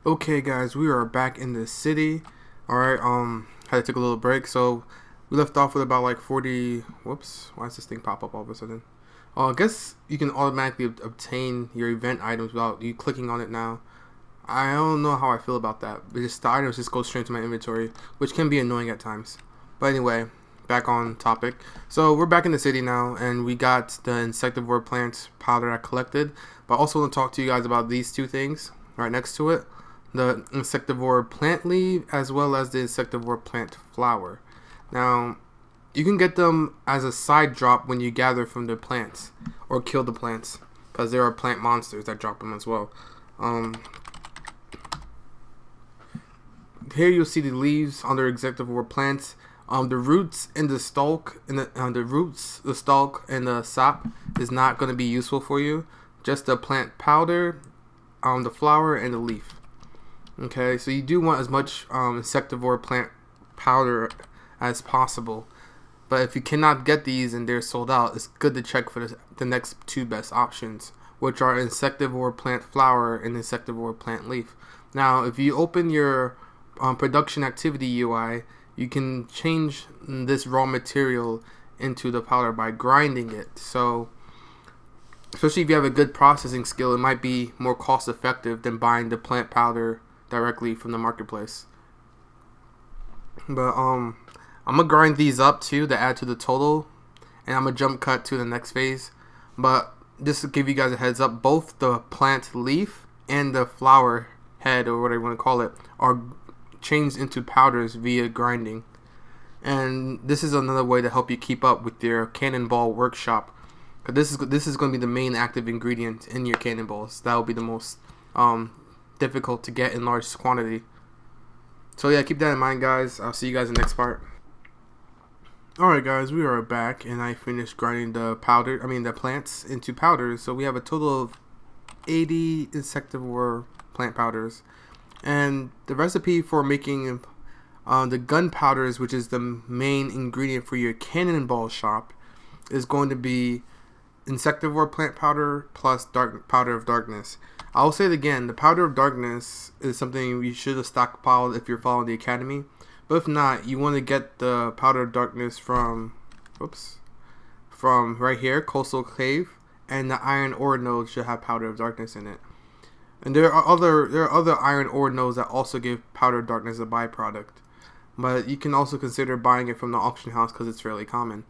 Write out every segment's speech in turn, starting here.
Okay, guys, we are back in the city. All right, had to take a little break. So we left off with about like 40. Whoops, why does this thing pop up all of a sudden? Oh, I guess you can automatically obtain your event items without you clicking on it now. I don't know how I feel about that. But just the items just go straight to my inventory, which can be annoying at times. But anyway, back on topic. So we're back in the city now, and we got the Insectivore plant powder I collected. But I also want to talk to you guys about these two things right next to it: the Insectivore plant leaf as well as the Insectivore plant flower. Now, you can get them as a side drop when you gather from the plants or kill the plants, because there are plant monsters that drop them as well. Here you'll see the leaves under Insectivore plants. The roots and the stalk, and the stalk and the sap is not going to be useful for you. Just the plant powder, the flower, and the leaf. Okay, so you do want as much Insectivore plant powder as possible. But if you cannot get these and they're sold out, it's good to check for the next two best options, which are Insectivore plant flower and Insectivore plant leaf. Now, if you open your production activity UI, you can change this raw material into the powder by grinding it. So, especially if you have a good processing skill, it might be more cost effective than buying the plant powder directly from the marketplace. But I'm gonna grind these up too to add to the total, and I'm gonna jump cut to the next phase. But just to give you guys a heads up, both the plant leaf and the flower head, or whatever you want to call it, are changed into powders via grinding. And this is another way to help you keep up with your Cannonball workshop, because this is going to be the main active ingredient in your cannonballs. That will be the most difficult to get in large quantity. So yeah, keep that in mind, guys. I'll see you guys in the next part. Alright, guys, we are back, and I finished grinding the plants into powders. So we have a total of 80 Insectivore plant powders. And the recipe for making the gunpowders, which is the main ingredient for your cannonball shop, is going to be Insectivore plant powder plus powder of darkness. I'll say it again, the powder of darkness is something you should have stockpiled if you're following the academy. But if not, you want to get the powder of darkness from right here, Coastal Cave, and the iron ore node should have powder of darkness in it. And there are other iron ore nodes that also give powder of darkness as a byproduct. But you can also consider buying it from the auction house because it's fairly common.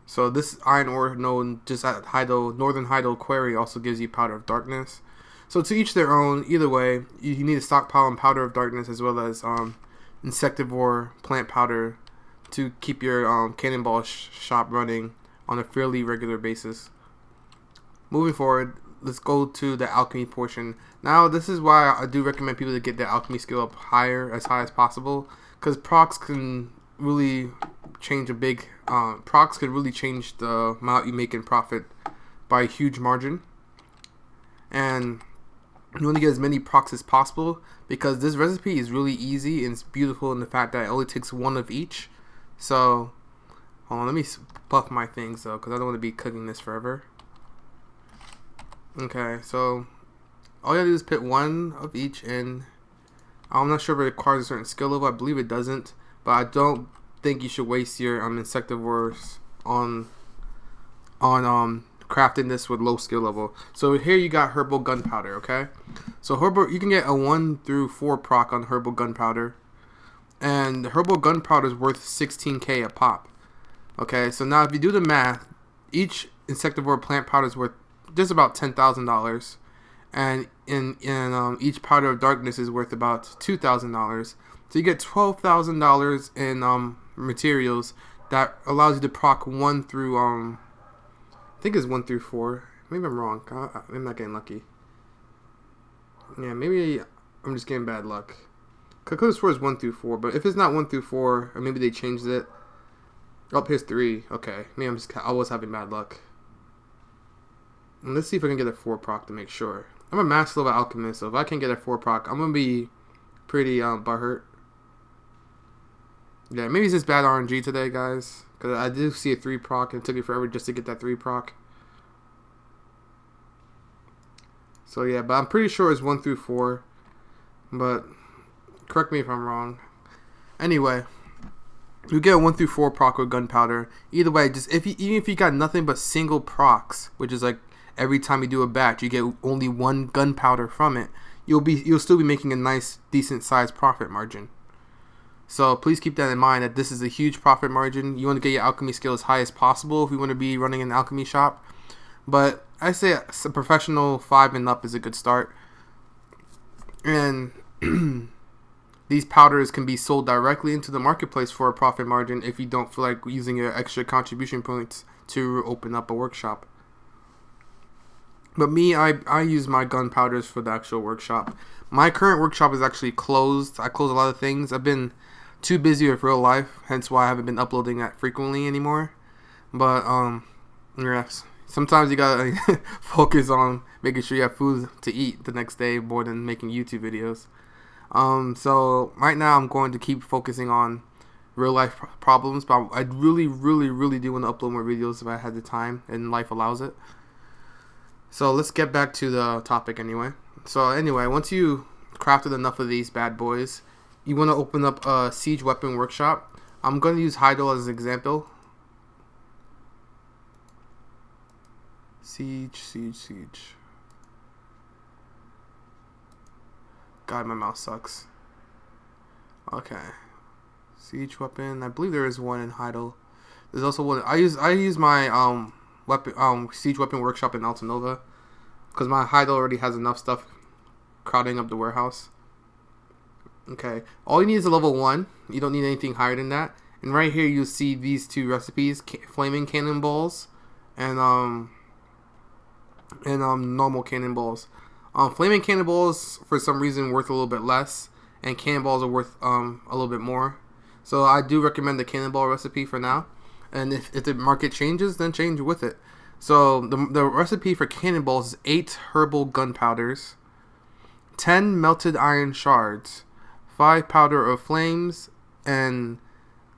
So this iron ore node just at Northern Hydel Quarry also gives you powder of darkness. So to each their own. Either way, you need to stockpile on powder of darkness as well as Insectivore plant powder to keep your cannonball shop running on a fairly regular basis. Moving forward, let's go to the alchemy portion. Now, this is why I do recommend people to get their alchemy skill up as high as possible, because procs can really change procs could really change the amount you make in profit by a huge margin. And you want to get as many procs as possible, because this recipe is really easy and it's beautiful in the fact that it only takes one of each. So, hold on, let me buff my things though, because I don't want to be cooking this forever. Okay, so all you gotta do is put one of each in. I'm not sure if it requires a certain skill level. I believe it doesn't, but I don't think you should waste your Insectivores on crafting this with low skill level. So here you got herbal gunpowder. Okay, so you can get a 1 through 4 proc on herbal gunpowder, and the herbal gunpowder is worth 16k a pop. Okay, so now if you do the math, each Insectivore plant powder is worth just about $10,000, and each powder of darkness is worth about $2,000. So you get $12,000 in materials that allows you to proc 1 through I think it's 1 through 4. Maybe I'm wrong. I'm not getting lucky. Yeah, maybe I'm just getting bad luck. Cocoa Sword is 1 through 4, but if it's not 1 through 4, or maybe they changed it. Oh, here's 3. Okay, maybe I was having bad luck. And let's see if I can get a 4 proc to make sure. I'm a master level alchemist, so if I can get a 4 proc, I'm gonna be pretty butthurt. Yeah, maybe it's just bad RNG today, guys, because I do see a 3 proc and it took me forever just to get that 3 proc. So yeah, but I'm pretty sure it's 1 through 4. but correct me if I'm wrong. Anyway, you get a 1 through 4 proc with gunpowder. Either way, just even if you got nothing but single procs, which is like every time you do a batch, you get only 1 gunpowder from it. You'll still be making a nice, decent sized profit margin. So please keep that in mind, that this is a huge profit margin. You want to get your alchemy skill as high as possible if you want to be running an alchemy shop. But I say a professional 5 and up is a good start. And these powders can be sold directly into the marketplace for a profit margin if you don't feel like using your extra contribution points to open up a workshop. But me, I use my gunpowders for the actual workshop. My current workshop is actually closed. I closed a lot of things. I've been too busy with real life, hence why I haven't been uploading that frequently anymore. But yes, sometimes you gotta focus on making sure you have food to eat the next day more than making YouTube videos. So right now I'm going to keep focusing on real life problems, but I really do want to upload more videos if I had the time and life allows it. So let's get back to the topic anyway. So anyway, once you crafted enough of these bad boys, you want to open up a siege weapon workshop. I'm going to use Hydel as an example. Siege. God, my mouse sucks. Okay. Siege weapon. I believe there is one in Hydel. There's also one. I use my siege weapon workshop in Altanova because my Hydel already has enough stuff crowding up the warehouse. Okay. All you need is a level 1. You don't need anything higher than that. And right here you'll see these 2 recipes: flaming cannonballs and normal cannonballs. Flaming cannonballs for some reason worth a little bit less, and cannonballs are worth a little bit more. So I do recommend the Cannonball Recipe for now, and if the market changes, then change with it. So the recipe for cannonballs is 8 herbal gunpowders, 10 melted iron shards, 5 powder of flames, and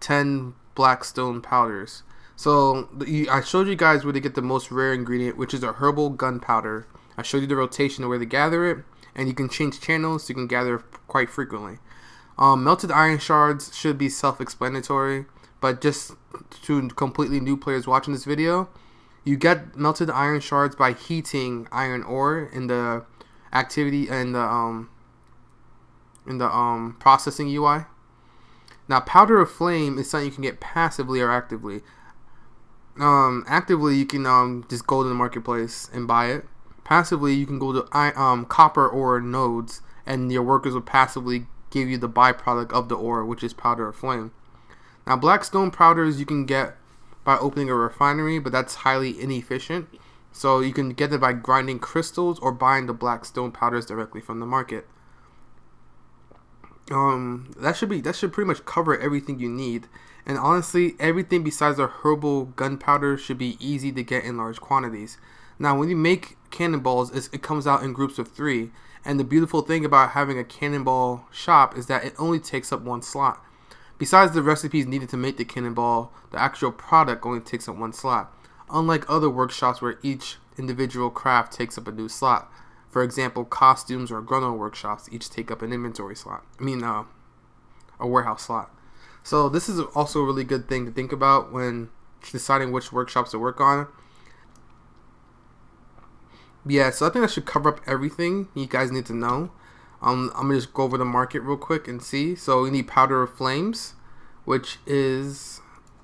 10 black stone powders. So I showed you guys where to get the most rare ingredient, which is a herbal gunpowder. I showed you the rotation of where to gather it, and you can change channels so you can gather quite frequently. Melted iron shards should be self-explanatory, but just to completely new players watching this video, you get melted iron shards by heating iron ore in the activity and the processing UI. Now, powder of flame is something you can get passively or actively. Actively, you can just go to the marketplace and buy it. Passively, you can go to copper ore nodes, and your workers will passively give you the byproduct of the ore, which is powder of flame. Now, black stone powders you can get by opening a refinery, but that's highly inefficient. So you can get it by grinding crystals or buying the black stone powders directly from the market. That should pretty much cover everything you need. And honestly, everything besides a herbal gunpowder should be easy to get in large quantities. Now, when you make cannonballs, it comes out in groups of 3. And the beautiful thing about having a cannonball shop is that it only takes up 1 slot. Besides the recipes needed to make the cannonball, the actual product only takes up 1 slot. Unlike other workshops where each individual craft takes up a new slot. For example, costumes or Gruno workshops each take up an inventory slot. A warehouse slot. So this is also a really good thing to think about when deciding which workshops to work on. Yeah, so I think that should cover up everything you guys need to know. I'm going to just go over the market real quick and see. So we need powder of flames, which is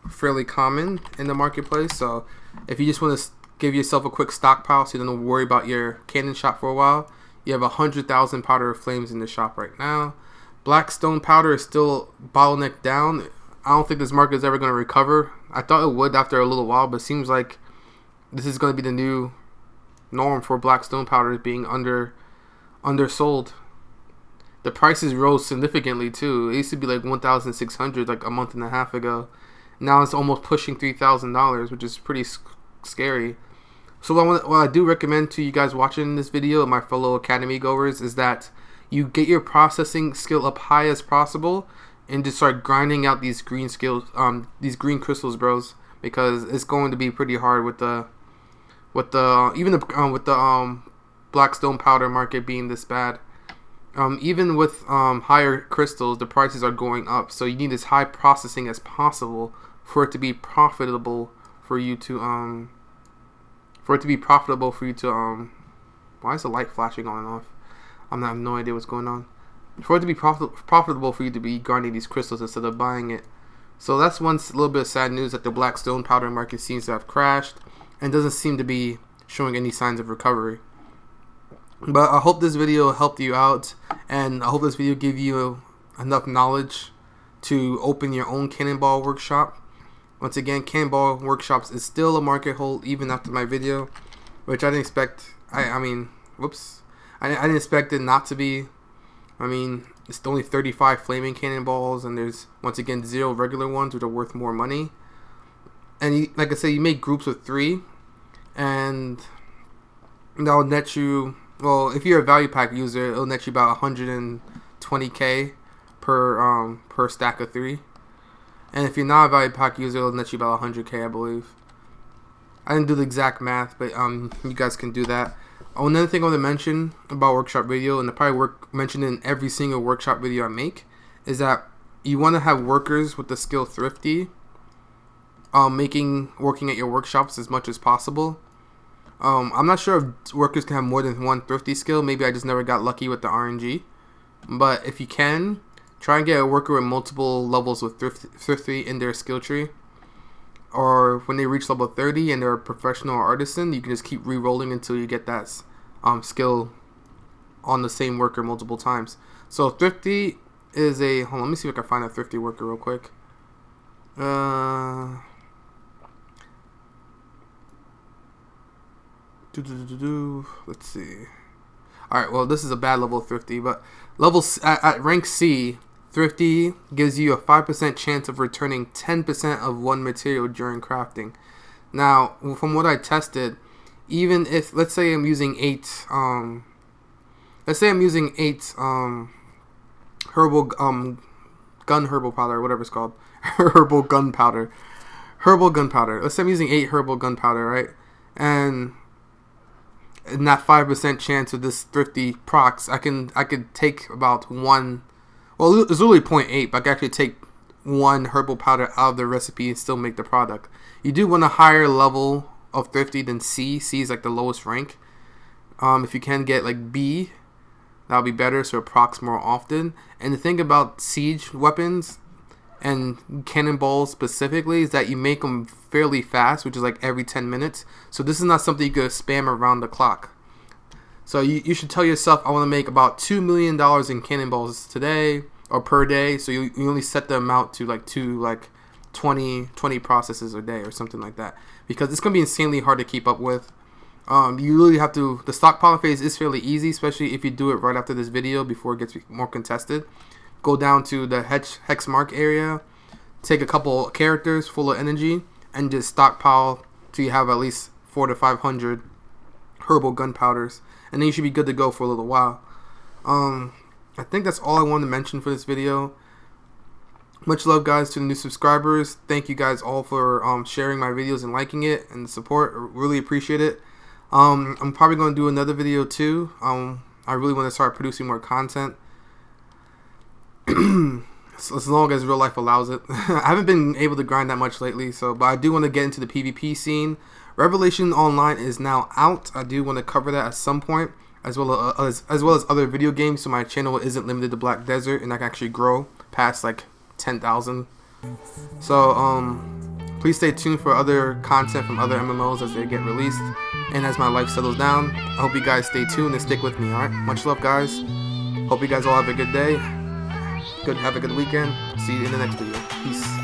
fairly common in the marketplace. So if you just want to give yourself a quick stockpile so you don't worry about your cannon shop for a while, you have 100,000 powder of flames in the shop right now. Black stone powder is still bottlenecked down. I don't think this market is ever going to recover. I thought it would after a little while, but it seems like this is going to be the new norm for black stone powders being undersold. The prices rose significantly too. It used to be like 1,600 like a month and a half ago. Now it's almost pushing $3,000, which is pretty scary. So what I do recommend to you guys watching this video and my fellow Academy goers is that you get your processing skill up high as possible and just start grinding out these green crystals, bros, because it's going to be pretty hard with the black stone powder market being this bad. Even with higher crystals, the prices are going up. So you need as high processing as possible for it to be profitable for you to why is the light flashing on and off? I have no idea what's going on. For it to be profitable for you to be grinding these crystals instead of buying it. So that's one little bit of sad news, that the black stone powder market seems to have crashed and doesn't seem to be showing any signs of recovery. But I hope this video helped you out, and I hope this video gave you enough knowledge to open your own Cannonball workshop. Once again, Cannonball Workshops is still a market hold even after my video, which I didn't expect. I didn't expect it not to be. I mean, it's only 35 flaming cannonballs, and there's, once again, 0 regular ones, which are worth more money. And you, like I said, you make groups of 3, and that'll net you, well, if you're a value pack user, it'll net you about 120k per stack of 3. And if you're not a value pack user, it'll net you about 100k, I believe. I didn't do the exact math, but you guys can do that. Oh, another thing I want to mention about workshop video, and I probably mention it in every single workshop video I make, is that you want to have workers with the skill Thrifty, working at your workshops as much as possible. I'm not sure if workers can have more than one Thrifty skill. Maybe I just never got lucky with the RNG. But if you can, try and get a worker with multiple levels with Thrifty in their skill tree. Or when they reach level 30 and they're a professional or artisan, you can just keep re-rolling until you get that skill on the same worker multiple times. So Thrifty is a... Hold on, let me see if I can find a Thrifty worker real quick. Let's see. Alright, well, this is a bad level of Thrifty, but at rank C, Thrifty gives you a 5% chance of returning 10% of one material during crafting. Now, from what I tested, even if, let's say I'm using 8 herbal herbal powder, whatever it's called, herbal gunpowder. Let's say I'm using 8 herbal gunpowder, right? And that 5% chance of this Thrifty procs, I could take about 1. Well, it's really 0.8, but I can actually take 1 herbal powder out of the recipe and still make the product. You do want a higher level of Thrifty than C. C is like the lowest rank. If you can get like B, that'll be better, so it procs more often. And the thing about siege weapons and cannonballs specifically is that you make them fairly fast, which is like every 10 minutes. So this is not something you could spam around the clock. So you should tell yourself, I want to make about $2 million in cannonballs today or per day. So you only set the amount to like 20 processes a day or something like that, because it's going to be insanely hard to keep up with. You really have to, the stockpile phase is fairly easy, especially if you do it right after this video before it gets more contested. Go down to the hex mark area, take a couple characters full of energy, and just stockpile till you have at least 400 to 500 herbal gunpowders, and then you should be good to go for a little while. I think that's all I wanted to mention for this video. Much love, guys, to the new subscribers. Thank you guys all for sharing my videos and liking it and the support. I really appreciate it. I'm probably going to do another video too. I really want to start producing more content. As long as real life allows it. I haven't been able to grind that much lately, but I do want to get into the PvP scene. Revelation Online is now out. I do want to cover that at some point, as well as other video games, so my channel isn't limited to Black Desert and I can actually grow past like 10,000. So please stay tuned for other content from other MMOs as they get released and as my life settles down. I hope you guys stay tuned and stick with me. Alright, much love, guys. Hope you guys all have a good day. Have a good weekend. See you in the next video. Peace.